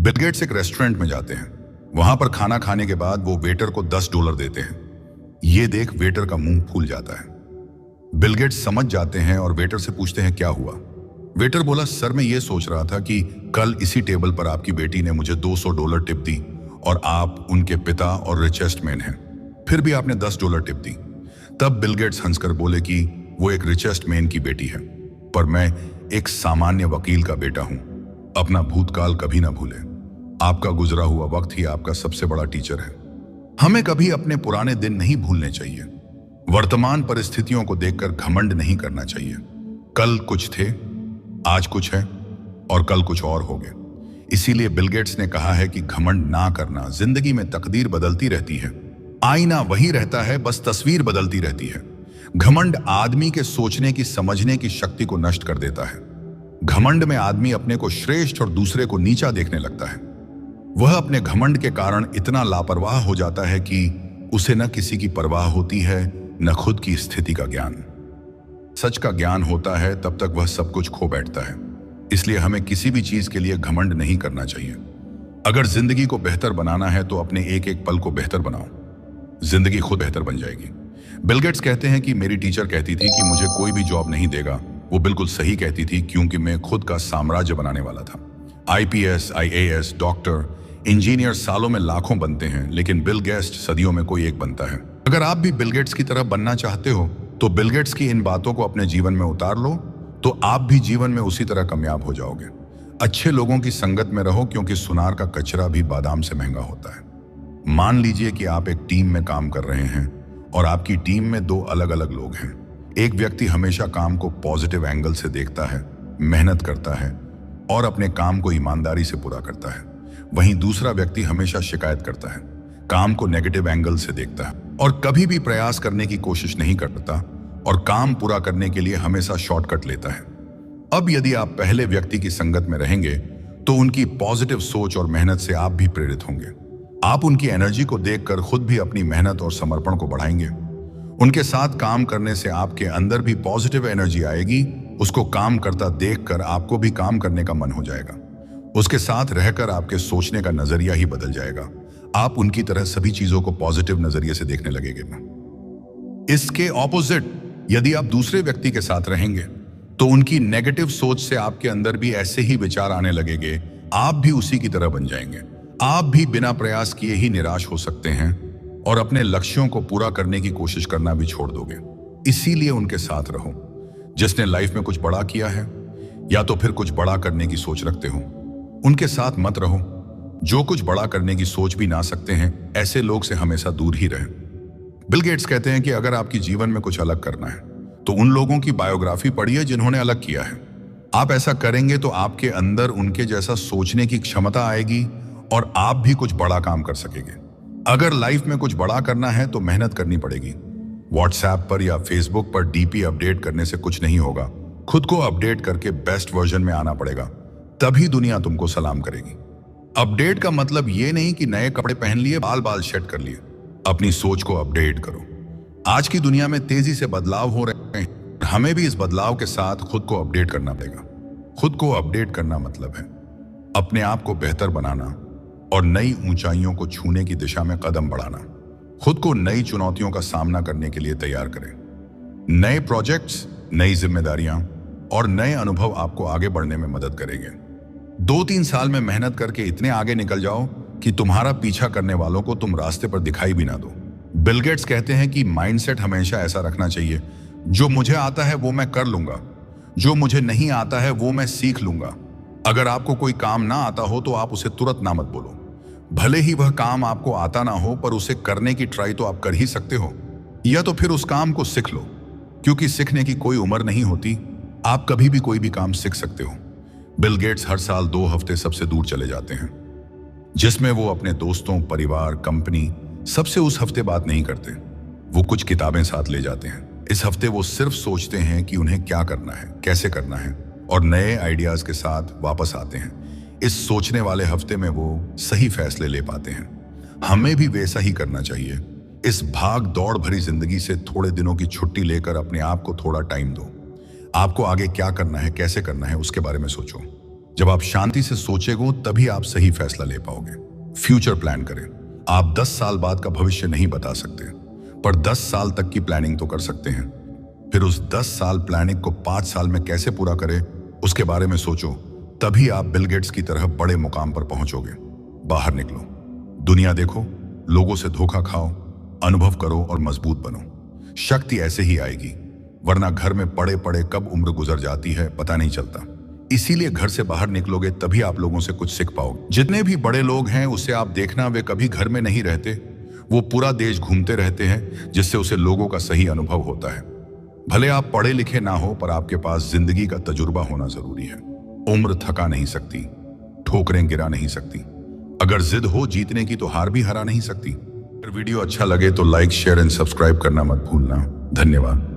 Bill Gates एक restaurant में जाते हैं। वहां पर खाना खाने के बाद वो वेटर को $10 देते हैं। ये देख वेटर का मुंह फूल जाता है। बिल गेट्स समझ जाते हैं और वेटर से पूछते हैं क्या हुआ। वेटर बोला, सर मैं ये सोच रहा था कि कल इसी टेबल पर आपकी बेटी ने मुझे $200 टिप दी और आप उनके पिता और रिचेस्ट मैन हैं, फिर भी आपने $10 टिप दी। तब बिल गेट्स हंसकर बोले कि वो एक रिचेस्ट मैन की बेटी है, पर मैं एक सामान्य वकील का बेटा हूं। अपना भूतकाल कभी ना भूलें। आपका गुजरा हुआ वक्त ही आपका सबसे बड़ा टीचर है। हमें कभी अपने पुराने दिन नहीं भूलने चाहिए। वर्तमान परिस्थितियों को देखकर घमंड नहीं करना चाहिए। कल कुछ थे, आज कुछ है और कल कुछ और होंगे। इसीलिए बिल गेट्स ने कहा है कि घमंड ना करना। जिंदगी में तकदीर बदलती रहती है, आईना वही रहता है, बस तस्वीर बदलती रहती है। घमंड आदमी के सोचने की, समझने की शक्ति को नष्ट कर देता है। घमंड में आदमी अपने को श्रेष्ठ और दूसरे को नीचा देखने लगता है। वह अपने घमंड के कारण इतना लापरवाह हो जाता है कि उसे न किसी की परवाह होती है, न खुद की स्थिति का ज्ञान। सच का ज्ञान होता है तब तक वह सब कुछ खो बैठता है। इसलिए हमें किसी भी चीज के लिए घमंड नहीं करना चाहिए। अगर जिंदगी को बेहतर बनाना है तो अपने एक एक पल को बेहतर बनाओ, जिंदगी खुद बेहतर बन जाएगी। बिल गेट्स कहते हैं कि मेरी टीचर कहती थी कि मुझे कोई भी जॉब नहीं देगा। वो बिल्कुल सही कहती थी, क्योंकि मैं खुद का साम्राज्य बनाने वाला था। IPS, IAS, डॉक्टर, इंजीनियर सालों में लाखों बनते हैं, लेकिन बिल गेट्स सदियों में कोई एक बनता है। अगर आप भी बिल गेट्स की तरह बनना चाहते हो तो बिल गेट्स की इन बातों को अपने जीवन में उतार लो, तो आप भी जीवन में उसी तरह कामयाब हो जाओगे। अच्छे लोगों की संगत में रहो, क्योंकि सुनार का कचरा भी बादाम से महंगा होता है। मान लीजिए कि आप एक टीम में काम कर रहे हैं और आपकी टीम में 2 अलग अलग लोग हैं। एक व्यक्ति हमेशा काम को पॉजिटिव एंगल से देखता है, मेहनत करता है और अपने काम को ईमानदारी से पूरा करता है। वहीं दूसरा व्यक्ति हमेशा शिकायत करता है, काम को नेगेटिव एंगल से देखता है और कभी भी प्रयास करने की कोशिश नहीं करता और काम पूरा करने के लिए हमेशा शॉर्टकट लेता है। अब यदि आप पहले व्यक्ति की संगत में रहेंगे तो उनकी पॉजिटिव सोच और मेहनत से आप भी प्रेरित होंगे। आप उनकी एनर्जी को देखकर खुद भी अपनी मेहनत और समर्पण को बढ़ाएंगे। उनके साथ काम करने से आपके अंदर भी पॉजिटिव एनर्जी आएगी। उसको काम करता देखकर आपको भी काम करने का मन हो जाएगा। उसके साथ रहकर आपके सोचने का नजरिया ही बदल जाएगा। आप उनकी तरह सभी चीजों को पॉजिटिव नजरिए से देखने लगेंगे ना। इसके ऑपोजिट यदि आप दूसरे व्यक्ति के साथ रहेंगे तो उनकी नेगेटिव सोच से आपके अंदर भी ऐसे ही विचार आने लगेंगे। आप भी उसी की तरह बन जाएंगे। आप भी बिना प्रयास किए ही निराश हो सकते हैं और अपने लक्ष्यों को पूरा करने की कोशिश करना भी छोड़ दोगे। इसीलिए उनके साथ रहो जिसने लाइफ में कुछ बड़ा किया है या तो फिर कुछ बड़ा करने की सोच रखते हो। उनके साथ मत रहो जो कुछ बड़ा करने की सोच भी ना सकते हैं। ऐसे लोग से हमेशा दूर ही रहें। बिल गेट्स कहते हैं कि अगर आपकी जीवन में कुछ अलग करना है तो उन लोगों की बायोग्राफी पढ़िए जिन्होंने अलग किया है। आप ऐसा करेंगे तो आपके अंदर उनके जैसा सोचने की क्षमता आएगी और आप भी कुछ बड़ा काम कर सकेंगे। अगर लाइफ में कुछ बड़ा करना है तो मेहनत करनी पड़ेगी। व्हाट्सएप पर या फेसबुक पर DP अपडेट करने से कुछ नहीं होगा। खुद को अपडेट करके बेस्ट वर्जन में आना पड़ेगा, तभी दुनिया तुमको सलाम करेगी। अपडेट का मतलब ये नहीं कि नए कपड़े पहन लिए, बाल सेट कर लिए। अपनी सोच को अपडेट करो। आज की दुनिया में तेजी से बदलाव हो रहे हैं, हमें भी इस बदलाव के साथ खुद को अपडेट करना पड़ेगा। खुद को अपडेट करना मतलब है अपने आप को बेहतर बनाना और नई ऊंचाइयों को छूने की दिशा में कदम बढ़ाना। खुद को नई चुनौतियों का सामना करने के लिए तैयार करें। नए प्रोजेक्ट्स, नई जिम्मेदारियां और नए अनुभव आपको आगे बढ़ने में मदद करेंगे। 2-3 साल में मेहनत करके इतने आगे निकल जाओ कि तुम्हारा पीछा करने वालों को तुम रास्ते पर दिखाई भी ना दो। बिल गेट्स कहते हैं कि माइंडसेट हमेशा ऐसा रखना चाहिए, जो मुझे आता है वो मैं कर लूंगा, जो मुझे नहीं आता है वो मैं सीख लूंगा। अगर आपको कोई काम ना आता हो तो आप उसे तुरंत ना मत बोलो। भले ही वह काम आपको आता ना हो, पर उसे करने की ट्राई तो आप कर ही सकते हो। या तो फिर उस काम को सीख लो, क्योंकि सीखने की कोई उम्र नहीं होती। आप कभी भी कोई भी काम सीख सकते हो। बिल गेट्स हर साल 2 हफ्ते सबसे दूर चले जाते हैं, जिसमें वो अपने दोस्तों, परिवार, कंपनी सबसे उस हफ्ते बात नहीं करते। वो कुछ किताबें साथ ले जाते हैं। इस हफ्ते वो सिर्फ सोचते हैं कि उन्हें क्या करना है, कैसे करना है और नए आइडियाज के साथ वापस आते हैं। इस सोचने वाले हफ्ते में वो सही फैसले ले पाते हैं। हमें भी वैसा ही करना चाहिए। इस भाग दौड़ भरी जिंदगी से थोड़े दिनों की छुट्टी लेकर अपने आप को थोड़ा टाइम दो। आपको आगे क्या करना है, कैसे करना है, उसके बारे में सोचो। जब आप शांति से सोचेंगे तभी आप सही फैसला ले पाओगे। फ्यूचर प्लान करें। आप 10 साल बाद का भविष्य नहीं बता सकते, पर 10 साल तक की प्लानिंग तो कर सकते हैं। फिर उस 10 साल प्लानिंग को 5 साल में कैसे पूरा करें उसके बारे में सोचो, तभी आप बिल गेट्स की तरह बड़े मुकाम पर पहुंचोगे। बाहर निकलो, दुनिया देखो, लोगों से धोखा खाओ, अनुभव करो और मजबूत बनो। शक्ति ऐसे ही आएगी, वरना घर में पड़े पड़े कब उम्र गुजर जाती है पता नहीं चलता। इसीलिए घर से बाहर निकलोगे तभी आप लोगों से कुछ सीख पाओगे। जितने भी बड़े लोग हैं उसे आप देखना, वे कभी घर में नहीं रहते, वो पूरा देश घूमते रहते हैं, जिससे उसे लोगों का सही अनुभव होता है। भले आप पढ़े लिखे ना हो, पर आपके पास जिंदगी का तजुर्बा होना जरूरी है। उम्र थका नहीं सकती, ठोकरें गिरा नहीं सकती। अगर जिद हो जीतने की तो हार भी हरा नहीं सकती। अगर वीडियो अच्छा लगे तो लाइक, शेयर एंड सब्सक्राइब करना मत भूलना। धन्यवाद।